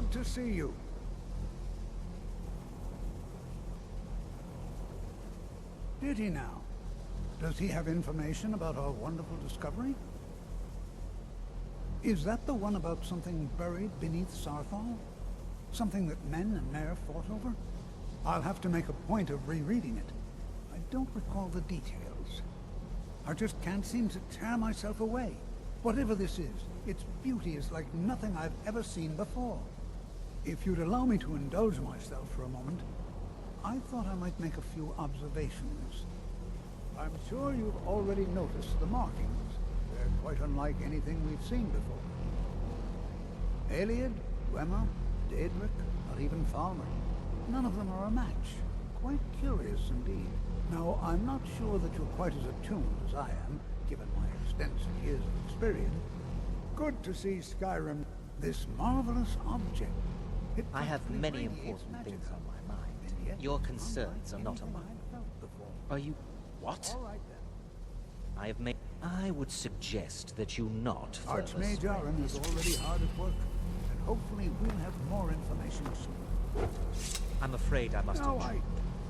Good to see you. Did he now? Does he have information about our wonderful discovery? Is that the one about something buried beneath Sarthal? Something that men and Mare fought over? I'll have to make a point of rereading it. I don't recall the details. I just can't seem to tear myself away. Whatever this is, its beauty is like nothing I've ever seen before. If you'd allow me to indulge myself for a moment, I thought I might make a few observations. I'm sure you've already noticed the markings. They're quite unlike anything we've seen before. Aliad, Dwemer, Daedric, or even Falmer. None of them are a match. Quite curious indeed. Now, I'm not sure that you're quite as attuned as I am, given my extensive years of experience. Good to see Skyrim, this marvelous object. I have many important things on my mind. Your concerns are not on mine. Are you... What? I have made... I would suggest that you not further... Archmage Aaron is already hard at work, and hopefully we'll have more information soon. I'm afraid I must...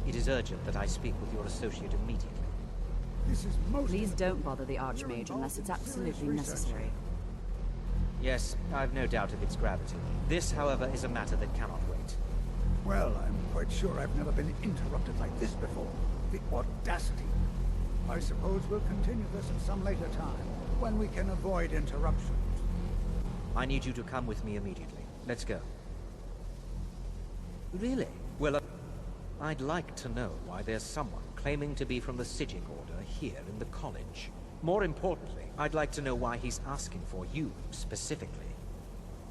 It is urgent that I speak with your associate immediately. This is most... Please don't bother the Archmage unless it's absolutely necessary. Yes, I've no doubt of its gravity. This, however, is a matter that cannot wait. Well, I'm quite sure I've never been interrupted like this before. The audacity. I suppose we'll continue this at some later time, when we can avoid interruptions. I need you to come with me immediately. Let's go. Really? Well, I'd like to know why there's someone claiming to be from the Psijic Order here in the college. More importantly, I'd like to know why he's asking for you, specifically.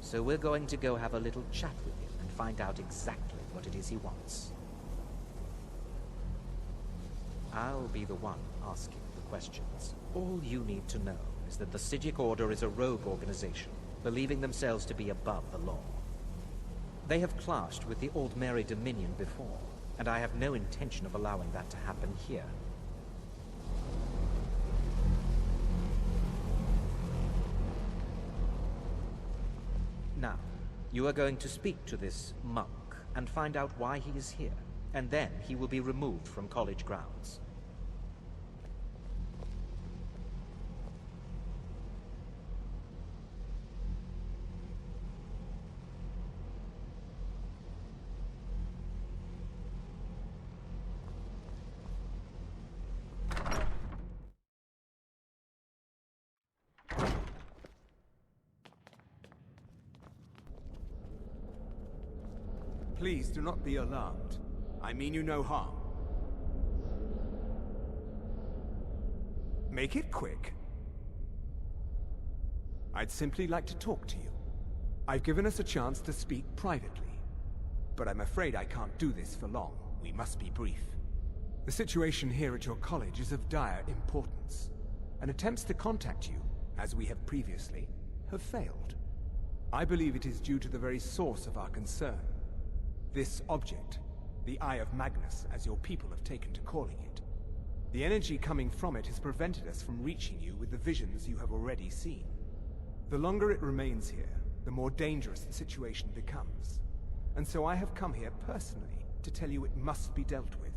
So we're going to go have a little chat with him and find out exactly what it is he wants. I'll be the one asking the questions. All you need to know is that the Psijic Order is a rogue organization, believing themselves to be above the law. They have clashed with the Aldmeri Dominion before, and I have no intention of allowing that to happen here. Now, you are going to speak to this monk and find out why he is here, and then he will be removed from college grounds. Please do not be alarmed. I mean you no harm. Make it quick. I'd simply like to talk to you. I've given us a chance to speak privately, but I'm afraid I can't do this for long. We must be brief. The situation here at your college is of dire importance, and attempts to contact you, as we have previously, have failed. I believe it is due to the very source of our concern. This object, the Eye of Magnus, as your people have taken to calling it. The energy coming from it has prevented us from reaching you with the visions you have already seen. The longer it remains here, the more dangerous the situation becomes. And so I have come here personally to tell you it must be dealt with.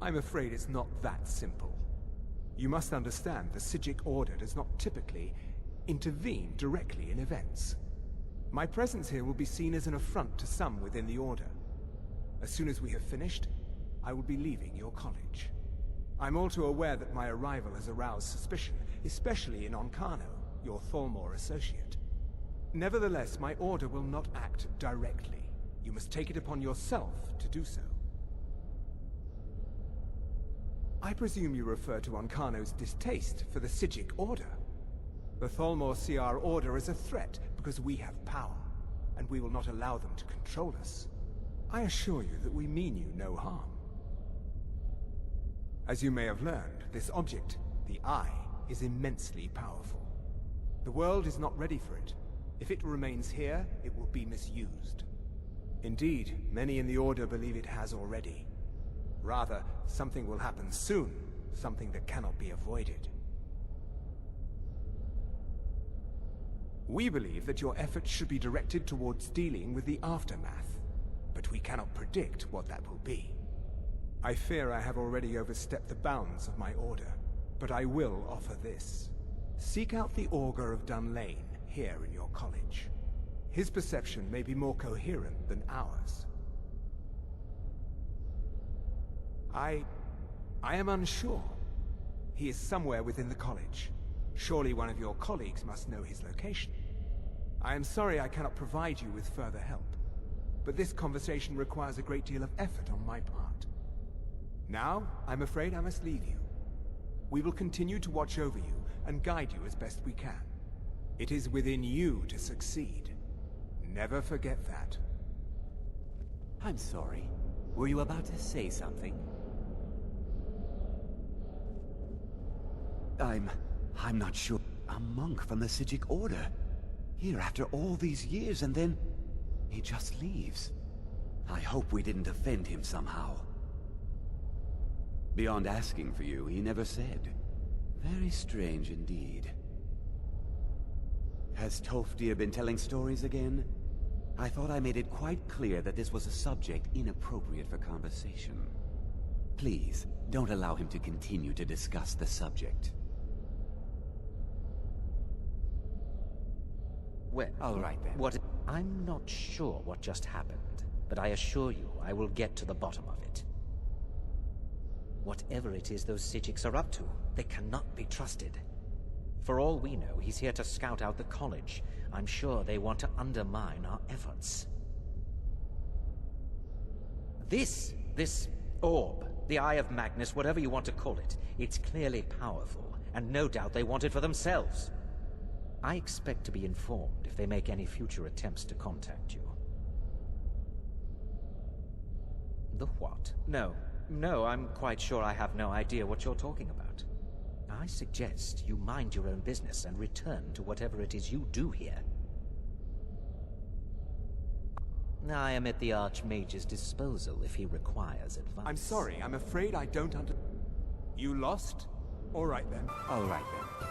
I'm afraid it's not that simple. You must understand the Psijic Order does not typically intervene directly in events. My presence here will be seen as an affront to some within the Order. As soon as we have finished, I will be leaving your college. I'm all too aware that my arrival has aroused suspicion, especially in Onkano, your Thalmor associate. Nevertheless, my Order will not act directly. You must take it upon yourself to do so. I presume you refer to Onkano's distaste for the Psijic Order. The Thalmor see our Order as a threat because we have power, and we will not allow them to control us. I assure you that we mean you no harm. As you may have learned, this object, the Eye, is immensely powerful. The world is not ready for it. If it remains here, it will be misused. Indeed, many in the Order believe it has already. Rather, something will happen soon, something that cannot be avoided. We believe that your efforts should be directed towards dealing with the aftermath, but we cannot predict what that will be. I fear I have already overstepped the bounds of my order, but I will offer this. Seek out the Augur of Dunlane here in your college. His perception may be more coherent than ours. I am unsure. He is somewhere within the college. Surely one of your colleagues must know his location. I am sorry I cannot provide you with further help, but this conversation requires a great deal of effort on my part. Now, I'm afraid I must leave you. We will continue to watch over you and guide you as best we can. It is within you to succeed. Never forget that. I'm sorry. Were you about to say something? I'm not sure. A monk from the Sijic Order. Here after all these years, and then he just leaves. I hope we didn't offend him somehow. Beyond asking for you, he never said. Very strange indeed. Has Tofdir been telling stories again? I thought I made it quite clear that this was a subject inappropriate for conversation. Please, don't allow him to continue to discuss the subject. Well, All right then. I'm not sure what just happened, but I assure you I will get to the bottom of it. Whatever it is those Sijics are up to, they cannot be trusted. For all we know, he's here to scout out the college. I'm sure they want to undermine our efforts. This orb, the Eye of Magnus, whatever you want to call it, it's clearly powerful, and no doubt they want it for themselves. I expect to be informed if they make any future attempts to contact you. The what? No, I'm quite sure I have no idea what you're talking about. I suggest you mind your own business and return to whatever it is you do here. I am at the Archmage's disposal if he requires advice. I'm sorry, I'm afraid I don't You lost? All right then. All right then.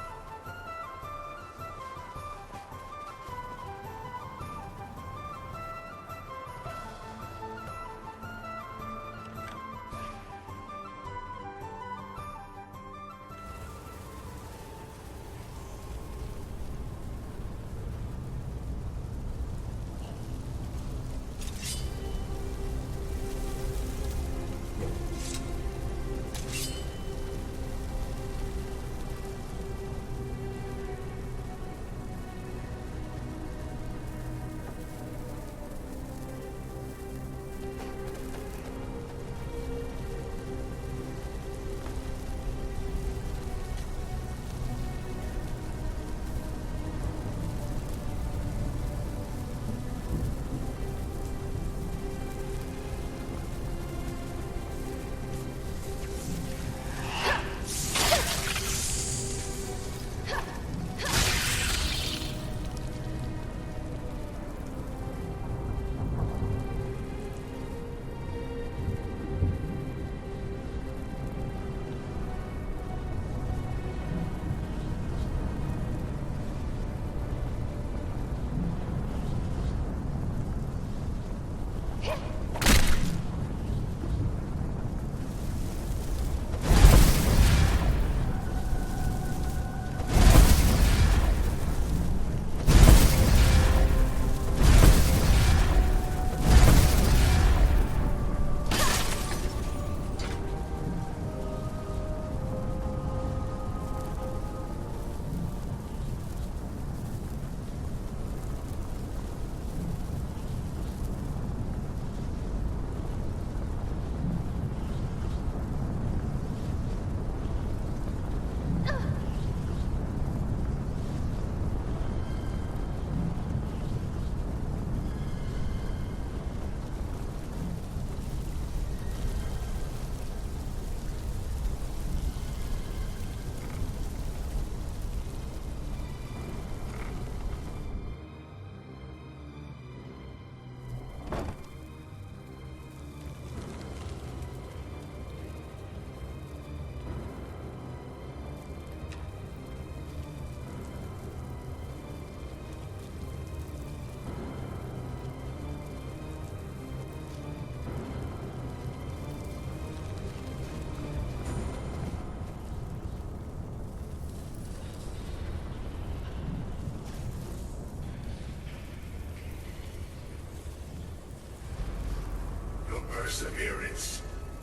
perseverance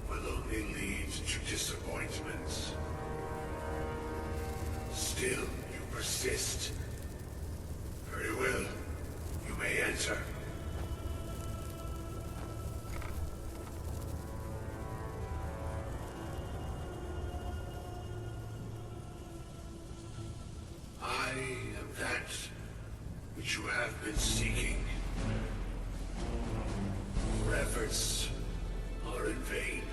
will only lead to disappointments. Still, you persist. Very well. You may enter. I am that which you have been seeking. Your efforts are in vain.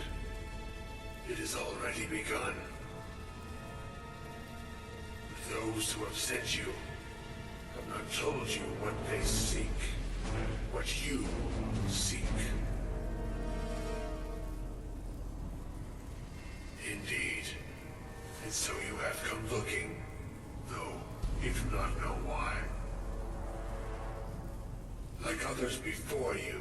It has already begun. Those who have sent you have not told you what they seek, what you seek. Indeed. And so you have come looking, though you do not know why. Like others before you,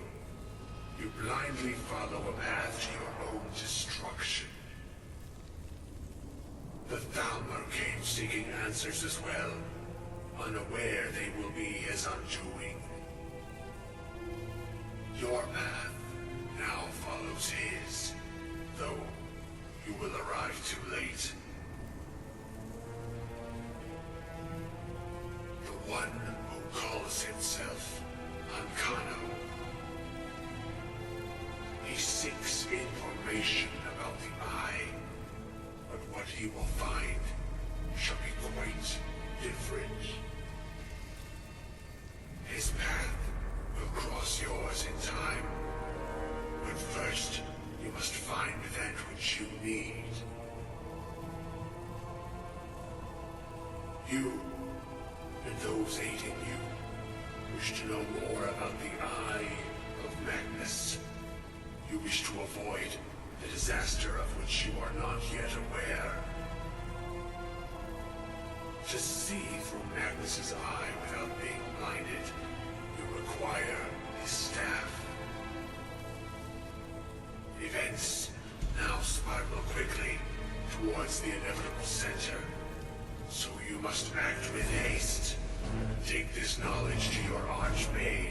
you blindly follow a path to your own destruction. The Thalmor came seeking answers as well, unaware they will be his undoing. Your path now follows his, though you will arrive too late. The one who calls himself Ancano. He seeks information about the Eye, but what he will find shall be quite different. His path will cross yours in time, but first you must find that which you need. You and those aiding you wish to know more about the Eye of Magnus. You wish to avoid the disaster of which you are not yet aware. To see through Magnus's eye without being blinded, you require his staff. Events now spiral quickly towards the inevitable center, so you must act with haste. Take this knowledge to your Archmage.